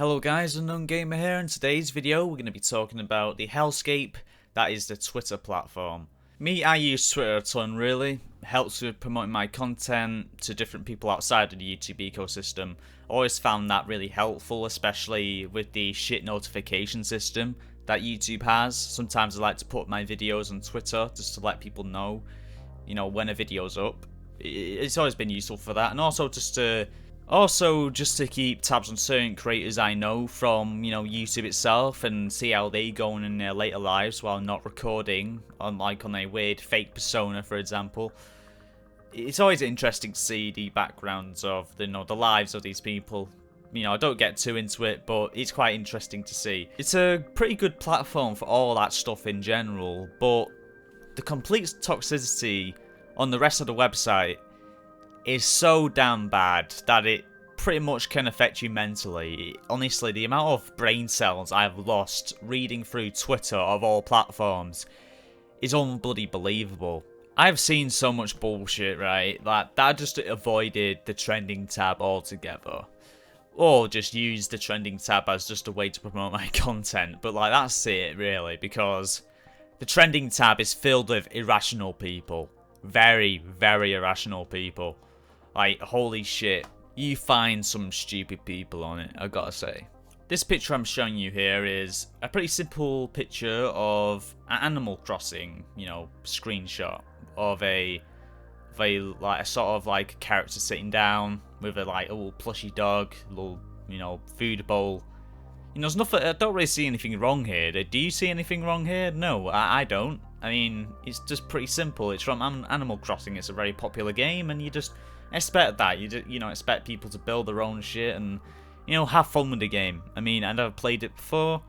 Hello guys, Unknown Gamer here. In today's video we're going to be talking about the HellScape, that is the Twitter platform. I use Twitter a ton really, helps with promoting my content to different people outside of the YouTube ecosystem. Always found that really helpful, especially with the shit notification system that YouTube has. Sometimes I like to put my videos on Twitter just to let people know, when a video's up. It's always been useful for that, and also just to keep tabs on certain creators I know from, YouTube itself and see how they go on in their later lives while not recording, on a weird fake persona, for example. It's always interesting to see the backgrounds of the lives of these people. I don't get too into it, but it's quite interesting to see. It's a pretty good platform for all that stuff in general, but the complete toxicity on the rest of the website is so damn bad that it pretty much can affect you mentally. Honestly, the amount of brain cells I've lost reading through Twitter of all platforms is unbloody believable. I've seen so much bullshit, right, that I just avoided the trending tab altogether. Or just use the trending tab as just a way to promote my content. But that's it really, because the trending tab is filled with irrational people. Very, very irrational people. Holy shit. You find some stupid people on it, I gotta say. This picture I'm showing you here is a pretty simple picture of an Animal Crossing, screenshot of a sort of character sitting down with a little plushy dog, little, food bowl. There's nothing, I don't really see anything wrong here. Do you see anything wrong here? No, I don't. I mean, it's just pretty simple. It's from Animal Crossing. It's a very popular game, and you just expect that. You expect people to build their own shit and, have fun with the game. I mean, I never played it before,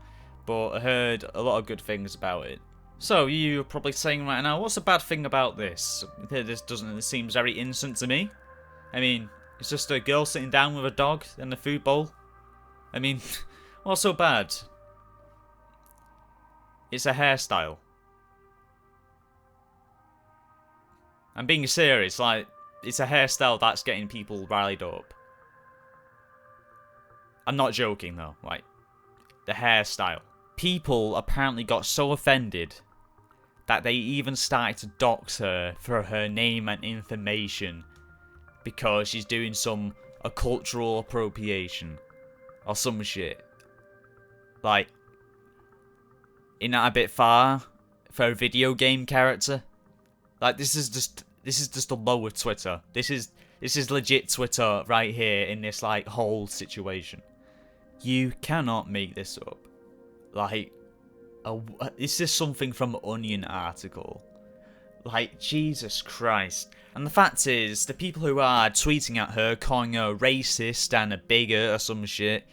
but I heard a lot of good things about it. So, you're probably saying right now, what's the bad thing about this? It seems very innocent to me. I mean, it's just a girl sitting down with a dog and a food bowl. I mean, what's so bad? It's a hairstyle. I'm being serious, it's a hairstyle that's getting people riled up. I'm not joking though, the hairstyle. People apparently got so offended that they even started to dox her for her name and information because she's doing some cultural appropriation or some shit. Isn't that a bit far for a video game character? This is just the lower Twitter. This is legit Twitter right here in this whole situation. You cannot make this up. This is something from an Onion article. Jesus Christ. And the fact is, the people who are tweeting at her, calling her racist and a bigot or some shit,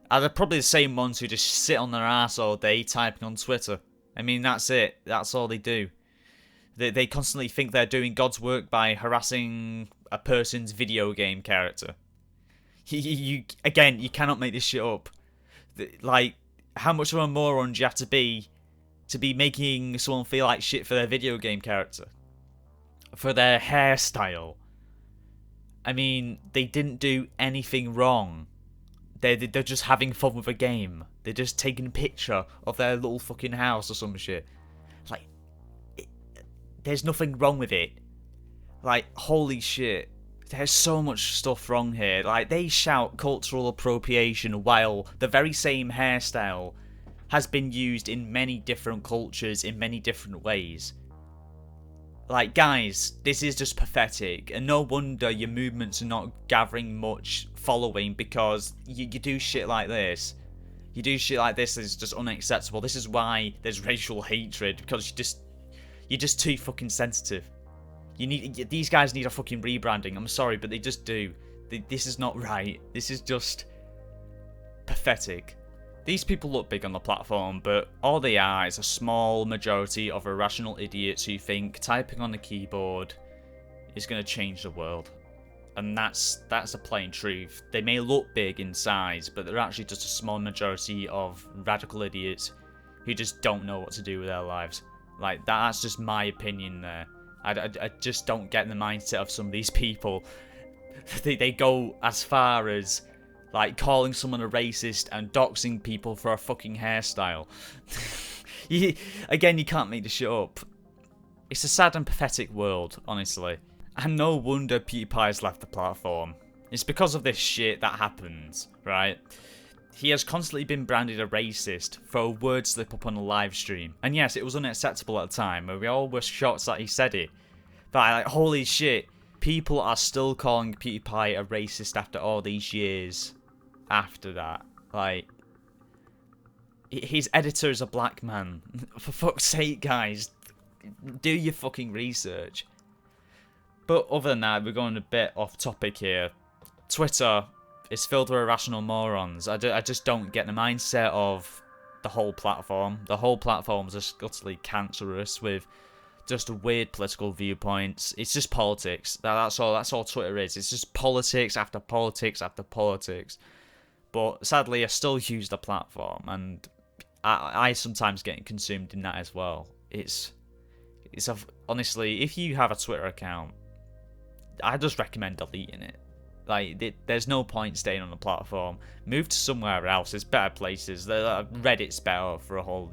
are probably the same ones who just sit on their ass all day typing on Twitter. I mean, that's it. That's all they do. They constantly think they're doing God's work by harassing a person's video game character. You cannot make this shit up. How much of a moron do you have to be making someone feel like shit for their video game character? For their hairstyle? I mean, they didn't do anything wrong. They're just having fun with a game. They're just taking a picture of their little fucking house or some shit. There's nothing wrong with it. Holy shit. There's so much stuff wrong here. They shout cultural appropriation while the very same hairstyle has been used in many different cultures in many different ways. Guys, this is just pathetic. And no wonder your movements are not gathering much following because you do shit like this. You do shit like this is just unacceptable. This is why there's racial hatred, because you're just too fucking sensitive. These guys need a fucking rebranding. I'm sorry, but they just do. This is not right. This is just pathetic. These people look big on the platform, but all they are is a small majority of irrational idiots who think typing on the keyboard is going to change the world. And that's a plain truth. They may look big in size, but they're actually just a small majority of radical idiots who just don't know what to do with their lives. That's just my opinion there. I just don't get the mindset of some of these people. They go as far as Like calling someone a racist and doxing people for a fucking hairstyle. Again, you can't make this shit up. It's a sad and pathetic world, honestly. And no wonder PewDiePie's left the platform. It's because of this shit that happens, right? He has constantly been branded a racist for a word slip up on a live stream. And yes, it was unacceptable at the time, where we all were shocked that he said it. But like, holy shit, people are still calling PewDiePie a racist after all these years after that. Like, his editor is a black man. For fuck's sake, guys, do your fucking research. But other than that, we're going a bit off topic here. Twitter is filled with irrational morons. I just don't get the mindset of the whole platform. The whole platform is just utterly cancerous with just weird political viewpoints. It's just politics. That's all Twitter is. It's just politics after politics after politics. But sadly, I still use the platform, and I sometimes get consumed in that as well. Honestly, if you have a Twitter account, I just recommend deleting it. Like, there's no point staying on the platform. Move to somewhere else. There's better places. Reddit's better for a whole,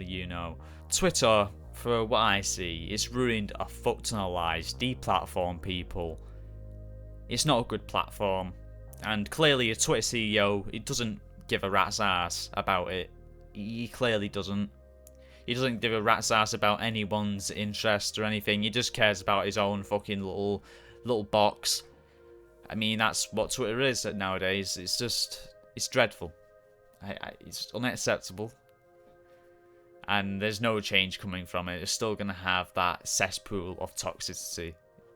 Twitter, for what I see, it's ruined a fuck ton of lives. Deplatform people. It's not a good platform. And clearly, a Twitter CEO, he doesn't give a rat's ass about it. He clearly doesn't. He doesn't give a rat's ass about anyone's interest or anything. He just cares about his own fucking little box. I mean, that's what Twitter is nowadays. It's dreadful. It's unacceptable. And there's no change coming from it. It's still going to have that cesspool of toxicity.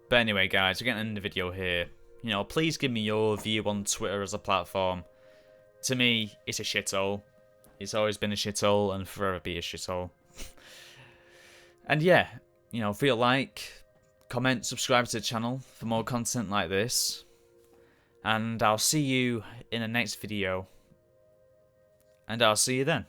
But anyway, guys, we're getting to end the video here. Please give me your view on Twitter as a platform. To me, it's a shithole. It's always been a shithole and forever be a shithole. And yeah, feel like, comment, subscribe to the channel for more content like this. And I'll see you in the next video. And I'll see you then.